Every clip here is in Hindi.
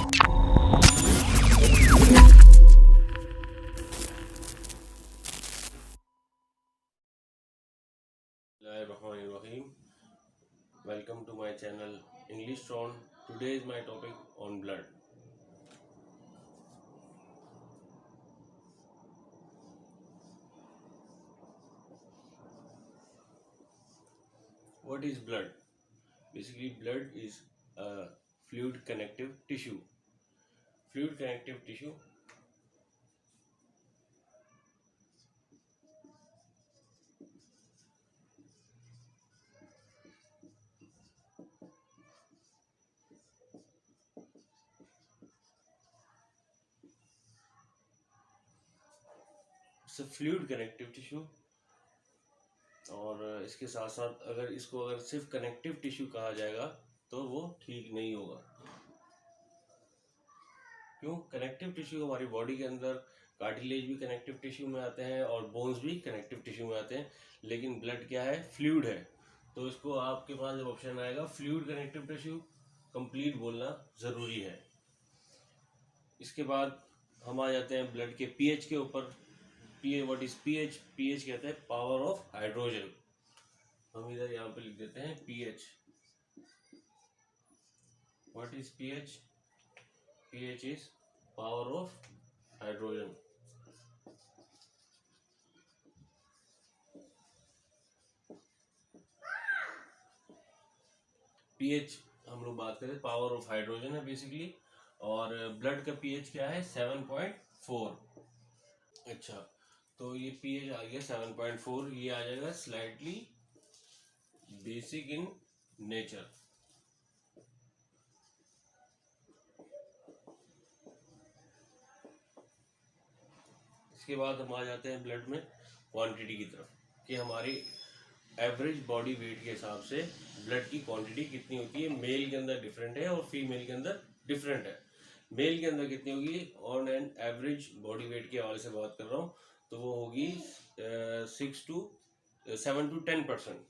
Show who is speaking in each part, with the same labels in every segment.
Speaker 1: Bismillahirrahmanirrahim. Welcome to my channel English Tron. Today is my topic on blood. What is blood? Basically, blood is a fluid connective tissue. Fluid connective tissue it's a fluid connective tissue. और इसके साथ साथ अगर सिर्फ कनेक्टिव टिश्यू कहा जाएगा तो वो ठीक नहीं होगा। क्यों? कनेक्टिव टिश्यू हमारी बॉडी के अंदर कार्टिलेज भी कनेक्टिव टिश्यू में आते हैं और बोन्स भी कनेक्टिव टिश्यू में आते हैं, लेकिन ब्लड क्या है? फ्लूइड है। तो इसको आपके पास जब ऑप्शन आएगा फ्लूइड कनेक्टिव टिश्यू, कंप्लीट बोलना ज़रूरी है। इसके बाद हम आ जाते हैं ब्लड के पीएच के ऊपर। What is pH? पीएच कहते हैं पावर ऑफ हाइड्रोजन। हम इधर यहाँ पे लिख देते हैं pH. What is pH? pH is power of hydrogen. pH हम लोग बात करें पावर ऑफ हाइड्रोजन है बेसिकली, और ब्लड का pH क्या है? 7.4। अच्छा, तो ये pH आ गया 7.4। ये आ जाएगा स्लाइटली बेसिक इन नेचर। इसके बाद हम आ जाते हैं ब्लड में क्वांटिटी की तरफ, कि हमारी एवरेज बॉडी वेट के हिसाब से ब्लड की क्वांटिटी कितनी होती है। मेल के अंदर डिफरेंट है और फीमेल के अंदर डिफरेंट है। मेल के अंदर कितनी होगी? On an average body weight के हवाले से बात कर रहा हूँ, तो वो होगी 7 to 10%।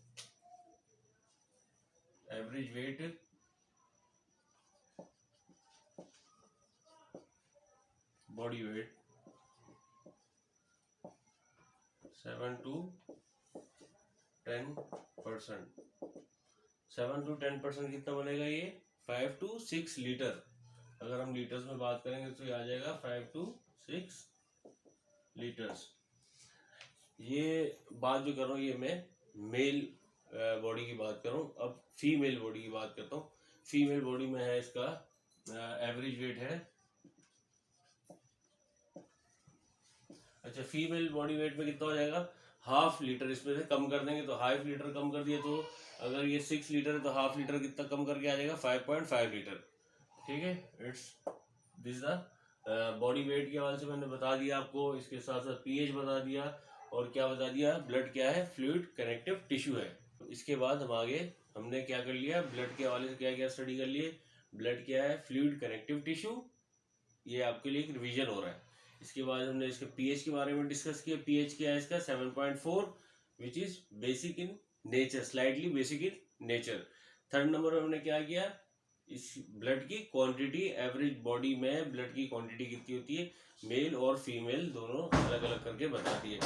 Speaker 1: Average weight body weight 7 to 10%। 7 to 10% कितना बनेगा? ये 5 to 6 लीटर। अगर हम लीटर्स में बात करेंगे तो ये आ जाएगा 5 to 6 लीटर्स। ये बात जो कर रहा हूँ ये मैं मेल बॉडी की बात कर रहा हूँ। अब फीमेल बॉडी की बात करता हूँ। फीमेल बॉडी में है इसका एवरेज वेट है, अच्छा फीमेल बॉडी वेट में कितना हो जाएगा? Half litre. इसमें से कम कर देंगे तो हाफ लीटर कम कर दिया, तो अगर ये 6 लीटर है तो हाफ लीटर कितना कम करके आ जाएगा? 5.5 लीटर। ठीक है, it's this the body weight के हवाले से मैंने बता दिया आपको। इसके साथ साथ पीएच बता दिया, और क्या बता दिया? ब्लड क्या है? फ्लूइड कनेक्टिव टिश्यू है। इसके बाद हम आगे हमने क्या कर लिया? ब्लड के हवाले से क्या क्या स्टडी कर लिए? ब्लड क्या है? Fluid connective tissue. ये आपके लिए एक रिवीजन हो रहा है। इसके बाद हमने इसके पीएच के बारे में डिस्कस किया। पीएच क्या है इसका? 7.4, which is basic in nature, slightly basic in nature. Third number में हमने क्या किया? इस ब्लड की क्वांटिटी, एवरेज बॉडी में ब्लड की क्वांटिटी कितनी होती है, मेल और फीमेल दोनों अलग अलग करके बताती है।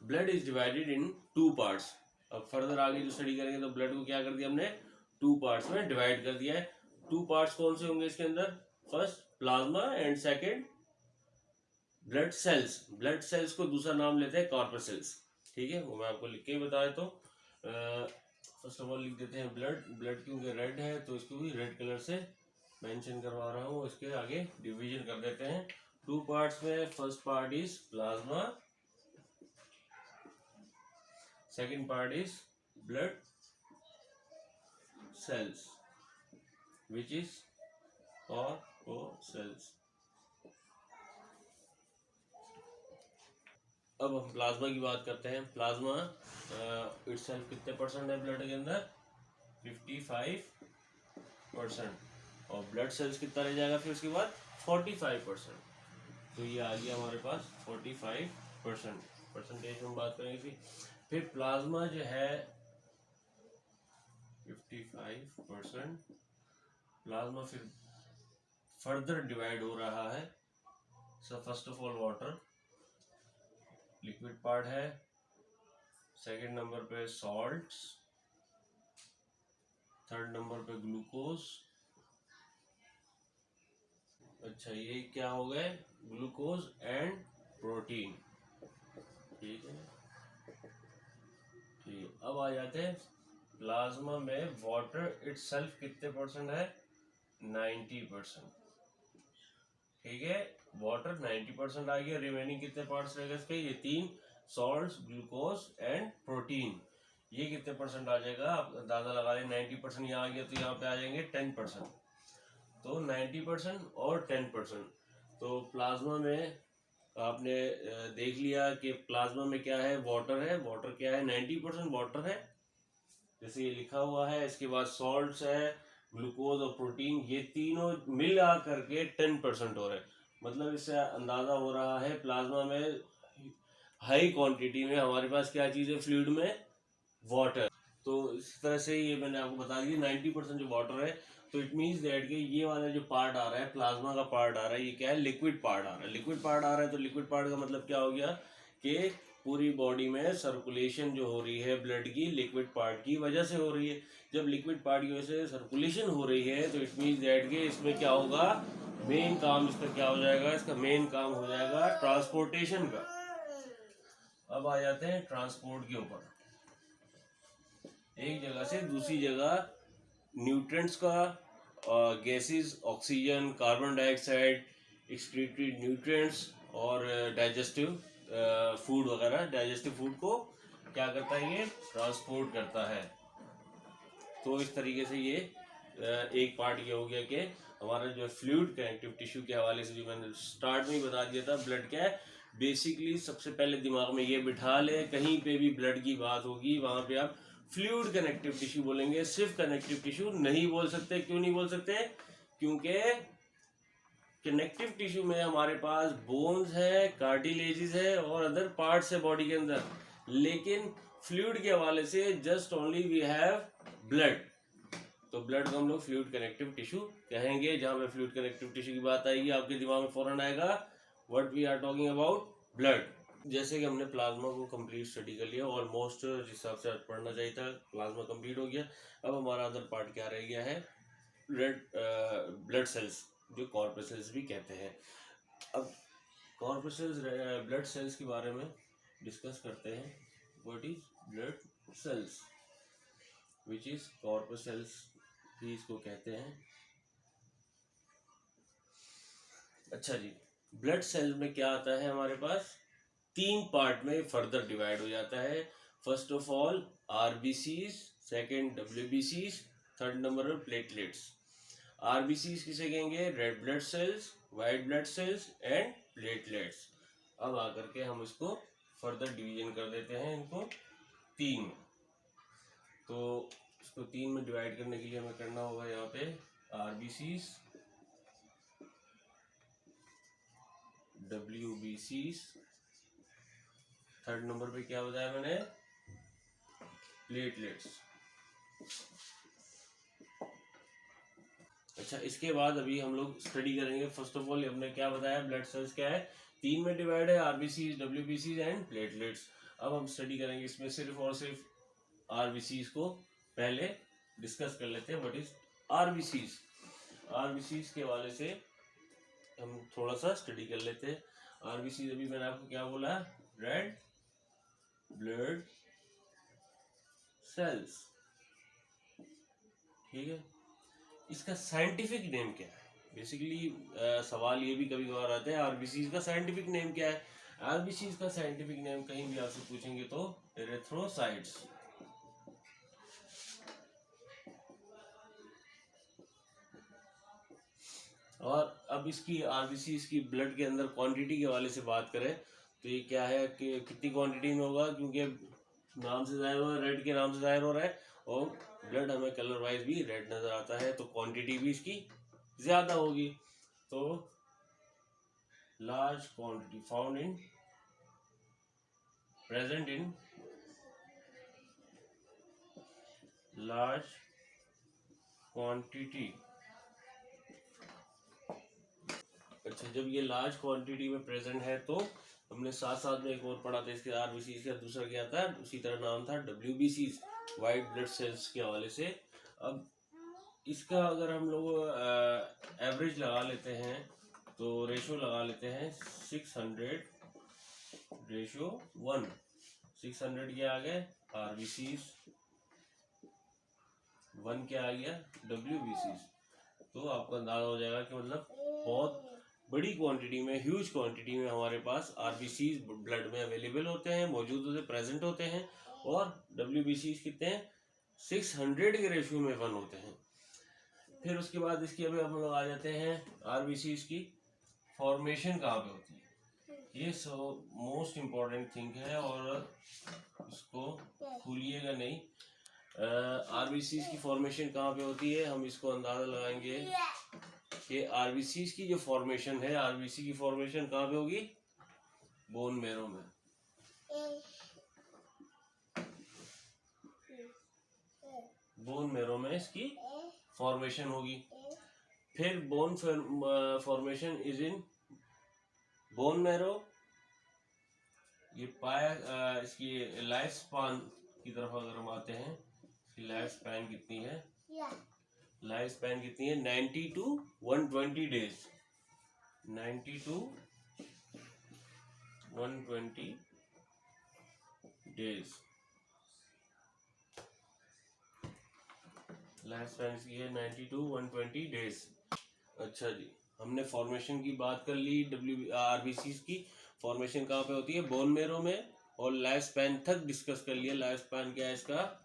Speaker 1: Blood is divided in 2 parts. अब फर्दर आगे जो स्टडी करेंगे तो ब्लड को क्या कर दिया हमने? 2 पार्ट्स में डिवाइड कर दिया है। 2 पार्ट्स कौन से होंगे इसके अंदर? First plasma and second blood cells. Blood cells को दूसरा नाम लेते हैं कॉर्पसेल्स। ठीक है, वो मैं आपको लिख के ही बता देता हूँ। फर्स्ट ऑफ ऑल लिख देते हैं ब्लड। ब्लड क्योंकि रेड है तो इसको भी रेड कलर से मेंशन करवा रहा हूँ। इसके आगे डिवीजन कर देते हैं 2 पार्ट्स में। First part is plasma, second part is blood cells which is corpuscles. अब हम प्लाज्मा की बात करते हैं। प्लाज्मा इटसेल्फ कितने परसेंट है ब्लड के अंदर? 55%। और ब्लड सेल्स कितना रह जाएगा फिर उसके बाद? 45%। तो ये आ गया हमारे पास 45%। परसेंटेज में बात करेंगे फिर प्लाज्मा जो है 55%। प्लाज्मा फिर फर्दर डिवाइड हो रहा है। So first of all water liquid part है, सेकंड नंबर पे सॉल्ट्स, थर्ड नंबर पे ग्लूकोज। अच्छा ये क्या हो गए, ग्लूकोज एंड प्रोटीन। ठीक है, ठीक। अब आ जाते हैं प्लाज्मा में वाटर इटसेल्फ कितने परसेंट है, 90%। ठीक है, वाटर 90% आ गया, रिमेनिंग कितने पार्ट्स रहेगा इसके, ये तीन, सॉल्ट्स, ग्लूकोज एंड प्रोटीन। ये कितने परसेंट आ जाएगा, आप अंदाजा लगा लें। 90% यहाँ आ गया तो यहाँ पे आ जाएंगे 10%। तो 90% और 10%। तो प्लाज्मा में आपने देख लिया कि प्लाज्मा में क्या है, वाटर है। वाटर क्या है, 90% वाटर है, जैसे ये लिखा हुआ है। इसके बाद सॉल्ट्स है, ग्लूकोज और प्रोटीन, ये तीनों मिला करके 10% हो रहे हैं। मतलब इससे अंदाजा हो रहा है प्लाज्मा में हाई क्वांटिटी में हमारे पास क्या चीज़ है, फ्लूइड में वाटर। तो इस तरह से ये मैंने आपको बता दिया 90% जो वाटर है। तो इट मीन्स दैट कि ये वाला जो पार्ट आ रहा है, प्लाज्मा का पार्ट आ रहा है, ये क्या है, लिक्विड पार्ट आ रहा है। लिक्विड पार्ट आ रहा है तो लिक्विड पार्ट का मतलब क्या हो गया कि पूरी बॉडी में सर्कुलेशन जो हो रही है ब्लड की, लिक्विड पार्ट की वजह से हो रही है। जब लिक्विड पार्ट की वजह से सर्कुलेशन हो रही है तो इट मीन्स दैट कि इसमें क्या होगा, मेन काम इसका क्या हो जाएगा, इसका मेन काम हो जाएगा ट्रांसपोर्टेशन का। अब आ जाते हैं ट्रांसपोर्ट के ऊपर। एक जगह से दूसरी जगह न्यूट्रिएंट्स का, gases, oxygen, carbon dioxide, excretory nutrients और डाइजेस्टिव फूड वगैरह, डाइजेस्टिव फूड को क्या करता है, ये ट्रांसपोर्ट करता है। तो इस तरीके से ये एक पार्ट ये हो गया कि हमारा जो फ्लूइड कनेक्टिव टिश्यू के हवाले से, जो मैंने स्टार्ट में ही बता दिया था, ब्लड क्या है बेसिकली। सबसे पहले दिमाग में ये बिठा ले, कहीं पे भी ब्लड की बात होगी वहां पे आप फ्लूइड कनेक्टिव टिश्यू बोलेंगे, सिर्फ कनेक्टिव टिश्यू नहीं बोल सकते। क्यों नहीं बोल सकते, क्योंकि कनेक्टिव टिश्यू में हमारे पास बोन्स है, कार्टिलेजेस है और अदर पार्ट्स है बॉडी के अंदर। लेकिन फ्लूइड के हवाले से just only we have blood. तो ब्लड को हम लोग फ्लूइड कनेक्टिव टिश्यू कहेंगे। जहां पे फ्लूइड कनेक्टिव टिश्यू की बात आएगी आपके दिमाग में फौरन आएगा what we are talking about, blood. जैसे कि हमने प्लाज्मा को कंप्लीट स्टडी कर लिया ऑलमोस्ट, जिस हिसाब से आज पढ़ना चाहिए था, प्लाज्मा कंप्लीट हो गया। अब हमारा अदर पार्ट क्या रह गया है, रेड ब्लड सेल्स, जो कॉर्पसेल्स भी कहते हैं। अब कॉर्पसेल्स, ब्लड सेल्स के बारे में डिस्कस करते हैं। What is blood cells, which is corpuscles भी इसको कहते हैं। अच्छा जी, ब्लड सेल में क्या आता है, हमारे पास तीन पार्ट में फर्दर डिवाइड हो जाता है। First of all RBCs, second डब्ल्यूबीसीज, थर्ड नंबर पर प्लेटलेट्स। आरबीसीज किसे कहेंगे, red blood cells, white blood cells and platelets. अब आकर के हम इसको फर्दर डिवीजन कर देते हैं इनको तीन में। तो इसको तीन में डिवाइड करने के लिए हमें करना होगा यहाँ पे आरबीसीज, डब्ल्यूबीसीज, थर्ड नंबर पे क्या बताया मैंने, प्लेटलेट्स। अच्छा, इसके बाद अभी हम लोग स्टडी करेंगे। फर्स्ट ऑफ ऑल हमने क्या बताया, ब्लड सेल्स क्या है, तीन में डिवाइड है, आरबीसीज, डब्ल्यूबीसीज एंड प्लेटलेट्स। अब हम स्टडी करेंगे इसमें सिर्फ और सिर्फ आरबीसीज को पहले डिस्कस कर लेते हैं। What is RBCs. आरबीसीज के हवाले से हम थोड़ा सा स्टडी कर लेते हैं। आरबीसीज अभी मैंने आपको क्या बोला, रेड ब्लड सेल्स। ठीक है, इसका साइंटिफिक नेम क्या है, बेसिकली सवाल ये भी कभी कभार आता है आरबीसीज का साइंटिफिक नेम क्या है। आरबीसीज का साइंटिफिक नेम कहीं भी आपसे पूछेंगे तो एरिथ्रोसाइट्स। और अब इसकी आरबीसीज की ब्लड के अंदर क्वांटिटी के हवाले से बात करें तो ये क्या है कि कितनी क्वांटिटी में होगा, क्योंकि नाम से जाहिर हो रहा है, रेड के नाम से जाहिर हो रहा है और ब्लड हमें कलर वाइज भी रेड नजर आता है, तो क्वांटिटी भी इसकी ज्यादा होगी। तो large quantity found in, present in large quantity अच्छा, जब ये लार्ज क्वांटिटी में प्रेजेंट है तो हमने साथ साथ में एक और पढ़ा था इसके आरबीसी का, दूसरा क्या था, उसी तरह नाम था WBC, वाइट ब्लड सेल्स के हवाले से। अब इसका अगर हम लोग एवरेज लगा लेते हैं तो रेशो लगा लेते हैं 600:1। 600 क्या आ गया आरबीसी, 1 क्या आ गया WBC। तो आपको अंदाजा हो जाएगा कि मतलब बहुत बड़ी क्वांटिटी में, ह्यूज क्वांटिटी में हमारे पास आरबीसी ब्लड में अवेलेबल होते हैं, मौजूद होते, प्रेजेंट होते हैं। और WBC कितने हैं, 600 के रेशियो में 1 होते हैं। फिर उसके बाद इसकी अभी हम लोग आ जाते हैं आरबीसी की फॉर्मेशन कहाँ पे होती है। ये मोस्ट इम्पॉर्टेंट थिंग है और इसको भूलिएगा नहीं। आरबीसी की फॉर्मेशन कहाँ पे होती है, हम इसको अंदाजा लगाएंगे कि आरबीसी की जो फॉर्मेशन है, आरबीसी की फॉर्मेशन कहाँ पे होगी, बोन मैरो में। बोन मैरो में इसकी फॉर्मेशन होगी। फिर bone formation is in bone marrow. ये पाया इसकी लाइफ स्पान की तरफ अगर हम आते हैं, इसकी लाइफ स्पैन कितनी है, लाइफ स्पैन कितनी है, 90 to 120 days. 90 to 120 days life span की है, 90 to 120 डेज। अच्छा जी, हमने फॉर्मेशन की बात कर ली। आरबीसी की फॉर्मेशन कहाँ पे होती है, बोन मैरो में। और लाइफ स्पैन तक डिस्कस कर लिया। लाइफ स्पैन क्या है इसका,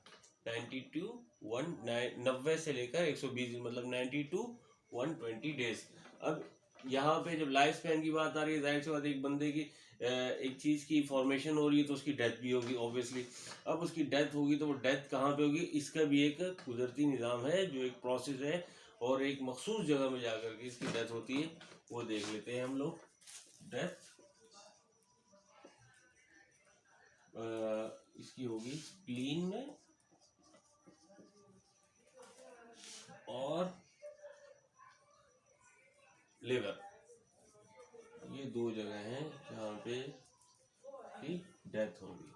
Speaker 1: 90 to 90 से लेकर 120, मतलब 90 to 120 डेज। अब यहाँ पे जब लाइफ स्पैन की बात आ रही है, जाहिर सी बात एक बंदे की एक चीज़ की फॉर्मेशन हो रही है तो उसकी डेथ भी होगी ऑब्वियसली। अब उसकी डेथ होगी तो वो डेथ कहाँ पे होगी, इसका भी एक कुदरती निज़ाम है, जो एक प्रोसेस है और एक मखसूस जगह में जाकर के इसकी डेथ होती है। वो देख लेते हैं हम लोग। डेथ इसकी होगी स्प्लीन में और लिवर, ये 2 जगह हैं जहाँ पे डेथ होगी।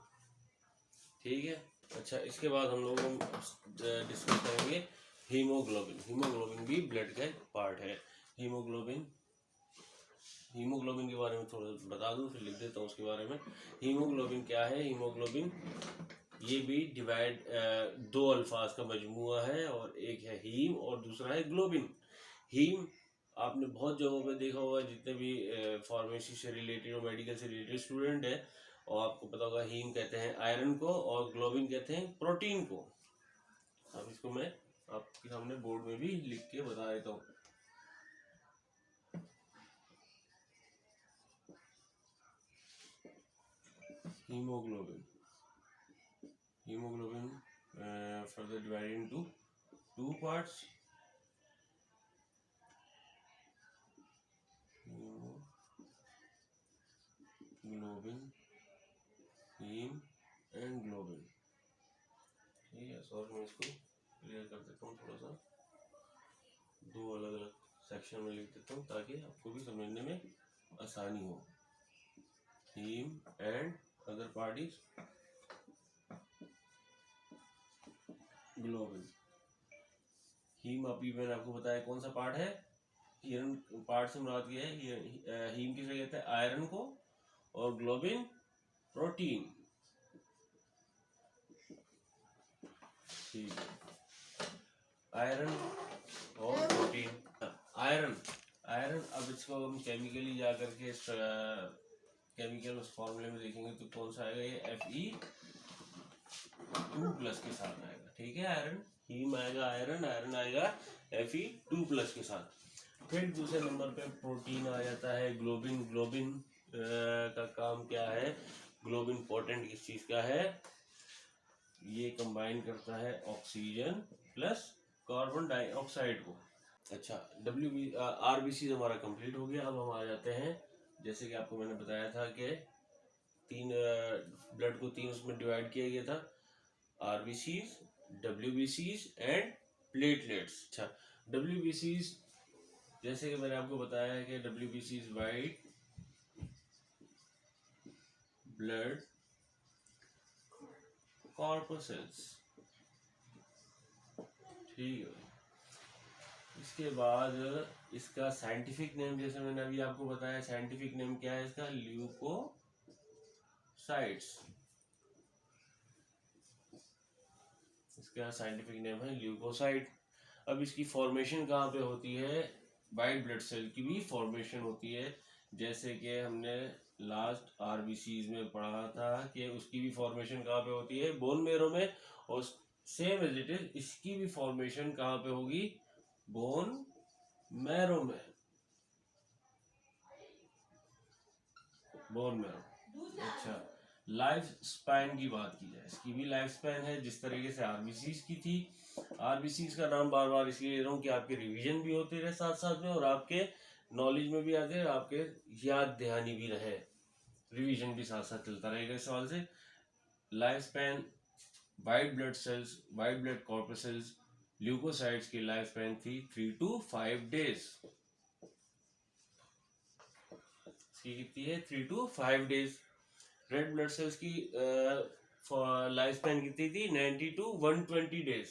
Speaker 1: ठीक है। अच्छा, इसके बाद हम लोग डिस्कस करेंगे हीमोग्लोबिन। हीमोग्लोबिन भी ब्लड का एक पार्ट है। हीमोग्लोबिन के बारे में थोड़ा बता दूं, फिर लिख देता हूँ उसके बारे में। हीमोग्लोबिन क्या है, हीमोग्लोबिन ये भी डिवाइड 2 अल्फाज का मजमुआ है, और एक है हीम और दूसरा है ग्लोबिन। हीम आपने बहुत जगहों पे देखा होगा, जितने भी फार्मेसी से रिलेटेड और मेडिकल से रिलेटेड स्टूडेंट है, और आपको पता होगा हीम कहते हैं आयरन को और ग्लोबिन कहते हैं प्रोटीन को। अब इसको मैं आपके सामने बोर्ड में भी लिख के बता देता हूँ। Haemoglobin further divided into 2 parts. Globin, haem and globin. ठीक है, सॉरी मैं इसको क्लियर कर देता हूँ थोड़ा सा, 2 अलग अलग सेक्शन में लिख देता हूँ ताकि आपको भी समझने में आसानी हो। Haem and other parties globin. Haem अभी मैंने आपको बताया कौन सा पार्ट है, आयरन पार्ट से मुराद ये है। ये हीम किसे कहते हैं, आयरन को, और ग्लोबिन प्रोटीन। ठीक है, आयरन और प्रोटीन। आयरन अब इसको हम केमिकली जा करके केमिकल उस फॉर्मूले में देखेंगे तो कौन सा आएगा, ये Fe2+ के साथ आएगा। ठीक है, आयरन, हीम आएगा आयरन आएगा Fe2+ के साथ। फिर दूसरे नंबर पे प्रोटीन आ जाता है ग्लोबिन का काम क्या है, ग्लोबिन पोटेंट किस चीज़ का है, ये कंबाइन करता है ऑक्सीजन प्लस कार्बन डाइऑक्साइड को। अच्छा, आरबीसी हमारा कंप्लीट हो गया। अब हम आ जाते हैं, जैसे कि आपको मैंने बताया था कि 3 ब्लड को 3 उसमें डिवाइड किया गया था, आरबीसीज, WBCs एंड प्लेटलेट्स। अच्छा, WBCs जैसे कि मैंने आपको बताया है कि WBC is white blood corpuscles, ठीक है। इसके बाद इसका साइंटिफिक नेम, जैसे मैंने अभी आपको बताया, साइंटिफिक नेम क्या है इसका, ल्यूकोसाइट्स। इसका साइंटिफिक नेम है ल्यूकोसाइट। अब इसकी फॉर्मेशन कहाँ पे होती है, वाइट ब्लड सेल की भी फॉर्मेशन होती है, जैसे कि हमने लास्ट RBCs में पढ़ा था कि उसकी भी फॉर्मेशन कहाँ पे होती है, बोन मेरो में। और सेम एज इट इज इसकी भी फॉर्मेशन कहाँ पे होगी, बोन मैरो में, बोन मैरो। अच्छा, लाइफ स्पैन की बात की जाए, इसकी भी लाइफ स्पैन है जिस तरीके से RBCs की थी। RBCs का नाम बार बार इसलिए ले रहा हूँ कि आपके रिवीजन भी होते रहे साथ साथ में, और आपके नॉलेज में भी आते रहे, आपके याद दहानी भी रहे, रिवीजन भी साथ साथ चलता रहेगा इस सवाल से। Life span white blood cells, white blood corpuscles, leucocytes की लाइफ स्पैन थी 3 to 5 days। इसकी कितनी है, 3 to 5 days। Red blood sales की लाइफ स्पैन कितनी थी, 90 to 120 days।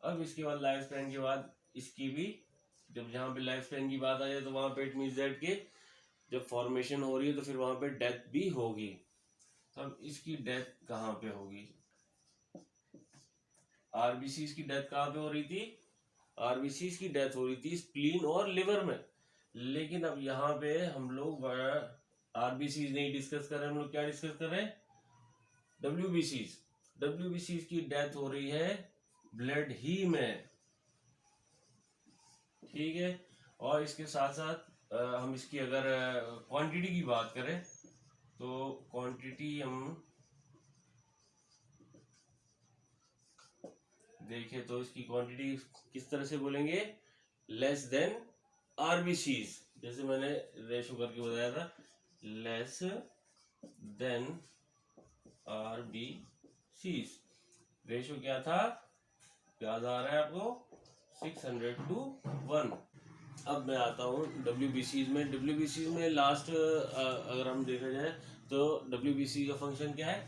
Speaker 1: अब इसके बाद लाइफ स्पैन के बाद इसकी भी, जब जहाँ पे लाइफ स्पैन की बात आ जाए तो वहां पे इट मींस दैट के जब फॉर्मेशन हो रही है तो फिर वहां पे डेथ भी होगी। अब इसकी डेथ कहाँ पे होगी, RBCs की डेथ कहाँ पे हो रही थी, RBCs की डेथ हो रही थी स्प्लीन और लिवर में। लेकिन अब यहाँ पे हम लोग RBCs नहीं डिस्कस कर रहे, हम लोग क्या डिस्कस कर रहे हैं, WBCs की डेथ हो रही है ब्लड ही में, ठीक है। और इसके साथ साथ हम इसकी अगर क्वांटिटी की बात करें तो क्वांटिटी हम देखें तो इसकी क्वांटिटी किस तरह से बोलेंगे, लेस देन RBCs। जैसे मैंने रेशो करके बताया था, लेस देन RBCs। रेशो क्या था, याद आ रहा है आपको, 600 to 1। अब मैं आता हूँ WBCs में। WBCs में लास्ट अगर हम देखा जाए तो WBC का फंक्शन क्या है,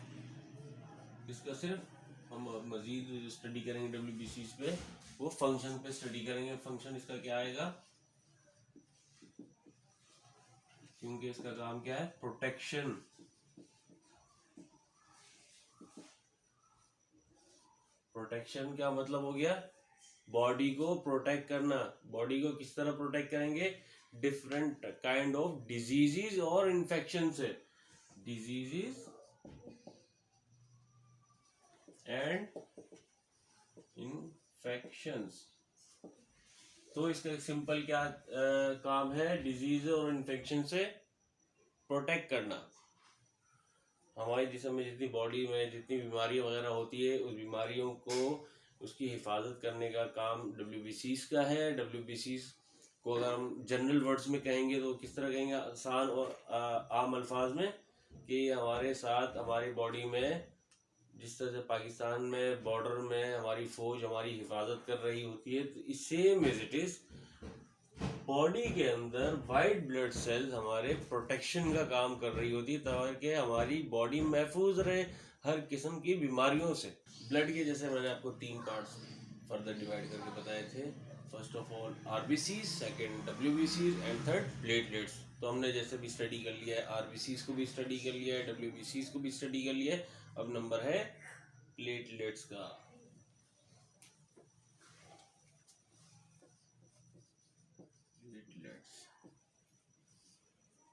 Speaker 1: इसका सिर्फ हम मजीद स्टडी करेंगे WBCs पे, वो फंक्शन पे स्टडी करेंगे। फंक्शन इसका क्या आएगा, क्योंकि इसका काम क्या है, प्रोटेक्शन। प्रोटेक्शन क्या मतलब हो गया, बॉडी को प्रोटेक्ट करना। बॉडी को किस तरह प्रोटेक्ट करेंगे, डिफरेंट काइंड ऑफ डिजीजेस और इन्फेक्शन से, डिजीजेस एंड इन्फेक्शंस। तो इसका सिंपल क्या काम है, डिजीज और इन्फेक्शन से प्रोटेक्ट करना। हमारी जिस्म में जितनी बॉडी में जितनी बीमारियां वगैरह होती है, उस बीमारियों को उसकी हिफाजत करने का काम WBCs का है। WBCs को अगर हम जनरल वर्ड्स में कहेंगे तो किस तरह कहेंगे, आसान और आम अल्फाज में, कि हमारे साथ हमारी बॉडी में जिस तरह से पाकिस्तान में बॉर्डर में हमारी फौज हमारी हिफाजत कर रही होती है, तो same as it is body के अंदर वाइट ब्लड सेल्स हमारे प्रोटेक्शन का काम कर रही होती है, ताकि हमारी बॉडी महफूज रहे हर किस्म की बीमारियों से। ब्लड के जैसे मैंने आपको 3 पार्ट्स फर्दर डिवाइड करके बताए थे, first of all RBCs, second WBCs and third platelets. तो हमने जैसे भी स्टडी कर लिया है, RBCs को भी स्टडी कर लिया है, WBCs को भी स्टडी कर लिया है, अब नंबर है प्लेटलेट्स का।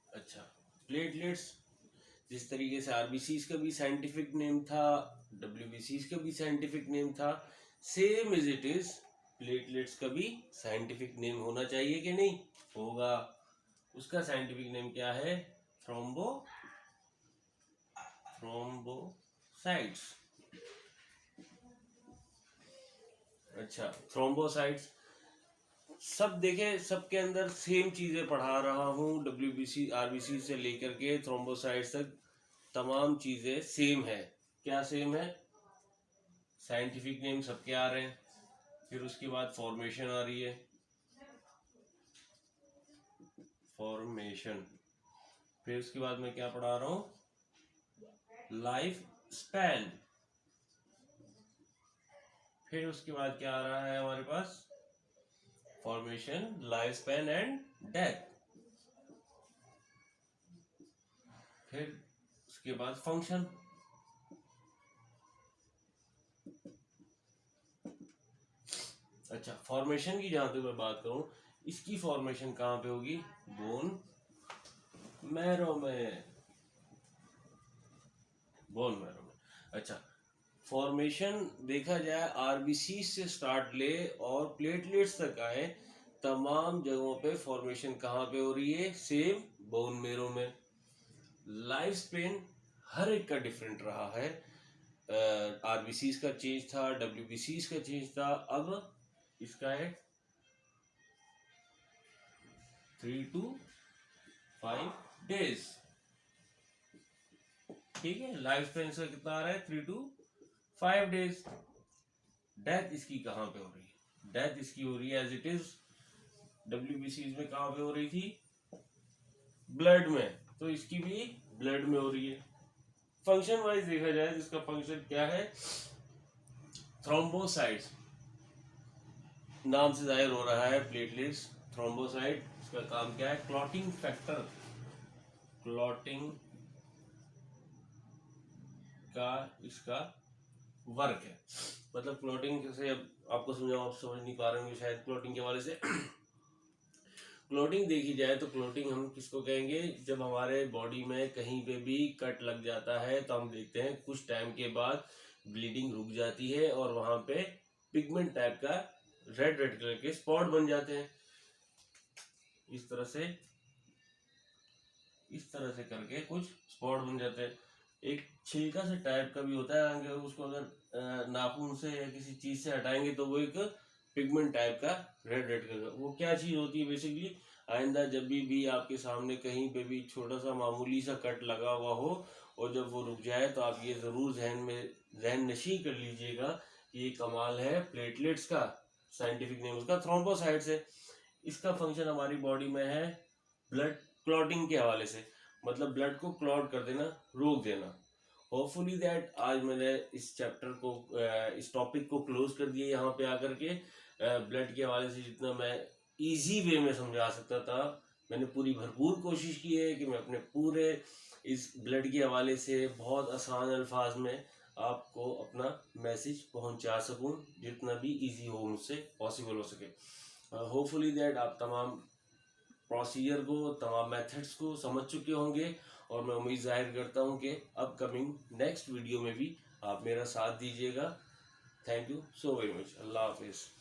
Speaker 1: अच्छा, प्लेटलेट्स जिस तरीके से RBCs का भी साइंटिफिक नेम था, WBCs का भी साइंटिफिक नेम था, same is it is platelets का भी साइंटिफिक नेम होना चाहिए कि नहीं होगा। उसका साइंटिफिक नेम क्या है, थ्रोम्बोसाइट्स। अच्छा, थ्रोम्बोसाइट्स सब देखे, सबके अंदर सेम चीजें पढ़ा रहा हूँ, WBC RBC से लेकर के थ्रोम्बोसाइट्स तक तमाम चीजें सेम है। क्या सेम है, साइंटिफिक नेम सबके आ रहे हैं, फिर उसके बाद फॉर्मेशन आ रही है, फॉर्मेशन। फिर उसके बाद मैं क्या पढ़ा रहा हूँ, लाइफ स्पैन। फिर उसके बाद क्या आ रहा है हमारे पास, formation, life span and death. फिर उसके बाद फंक्शन। अच्छा, फॉर्मेशन की जहां तक मैं बात करूं, इसकी फॉर्मेशन कहां पे होगी, बोन मैरो में, बोन मैरो में। अच्छा, फॉर्मेशन देखा जाए आरबीसी से स्टार्ट ले और प्लेटलेट्स तक आए, तमाम जगहों पे फॉर्मेशन कहाँ पे हो रही है, सेम बोन मैरो में। लाइफ स्पेन हर एक का डिफरेंट रहा है, आरबीसी का चेंज था, डब्ल्यूबीसी का चेंज था, अब इसका है 3 to 5 days। ठीक है, लाइफ स्पेन इसका कितना आ रहा है, 3 to 5 days। डेथ इसकी कहां पे हो रही है, डेथ इसकी हो रही है एज इट इज डब्ल्यूबीसी में कहां पे हो रही थी, ब्लड में, तो इसकी भी ब्लड में हो रही है। फंक्शन वाइज देखा जाए तो इसका फंक्शन क्या है, थ्रोम्बोसाइट्स नाम से जाहिर हो रहा है, प्लेटलेट्स, थ्रोम्बोसाइट, इसका काम क्या है, क्लॉटिंग फैक्टर, क्लॉटिंग का इसका वर्क है। मतलब क्लॉटिंग से, अब आपको समझाऊं, आप समझ नहीं पा रहे होंगे शायद क्लॉटिंग के हवाले से। क्लॉटिंग देखी जाए तो क्लॉटिंग हम किसको कहेंगे, जब हमारे बॉडी में कहीं पे भी कट लग जाता है तो हम देखते हैं कुछ टाइम के बाद ब्लीडिंग रुक जाती है और वहां पे पिगमेंट टाइप का रेड रेड कलर के स्पॉट बन जाते हैं। इस तरह से करके कुछ स्पॉट बन जाते हैं। एक छिलका से टाइप का भी होता है, उसको अगर नाखून से या किसी चीज से हटाएंगे तो वो एक पिगमेंट टाइप का रेड रेड कलर का, वो क्या चीज होती है बेसिकली, आइंदा जब भी आपके सामने कहीं पे भी छोटा सा मामूली सा कट लगा हुआ हो और जब वो रुक जाए तो आप ये जरूर जहन नशी कर लीजिएगा कि ये कमाल है प्लेटलेट्स का, साइंटिफिक नेम उसका थ्रोम्बोसाइट्स है। इसका फंक्शन हमारी बॉडी में है ब्लड क्लॉटिंग के हवाले से, मतलब ब्लड को क्लॉट कर देना, रोक देना। होपफुली दैट आज मैंने इस चैप्टर को, इस टॉपिक को क्लोज कर दिया यहाँ पे आकर के। ब्लड के हवाले से जितना मैं इजी वे में समझा सकता था, मैंने पूरी भरपूर कोशिश की है कि मैं अपने पूरे इस ब्लड के हवाले से बहुत आसान अल्फाज में आपको अपना मैसेज पहुंचा सकूं, जितना भी इजी हो मुझसे पॉसिबल हो सके। होपफुली दैट आप तमाम प्रोसीजर को, तमाम मेथड्स को समझ चुके होंगे और मैं उम्मीद जाहिर करता हूं कि अपकमिंग नेक्स्ट वीडियो में भी आप मेरा साथ दीजिएगा। Thank you so very much. अल्लाह हाफिज़।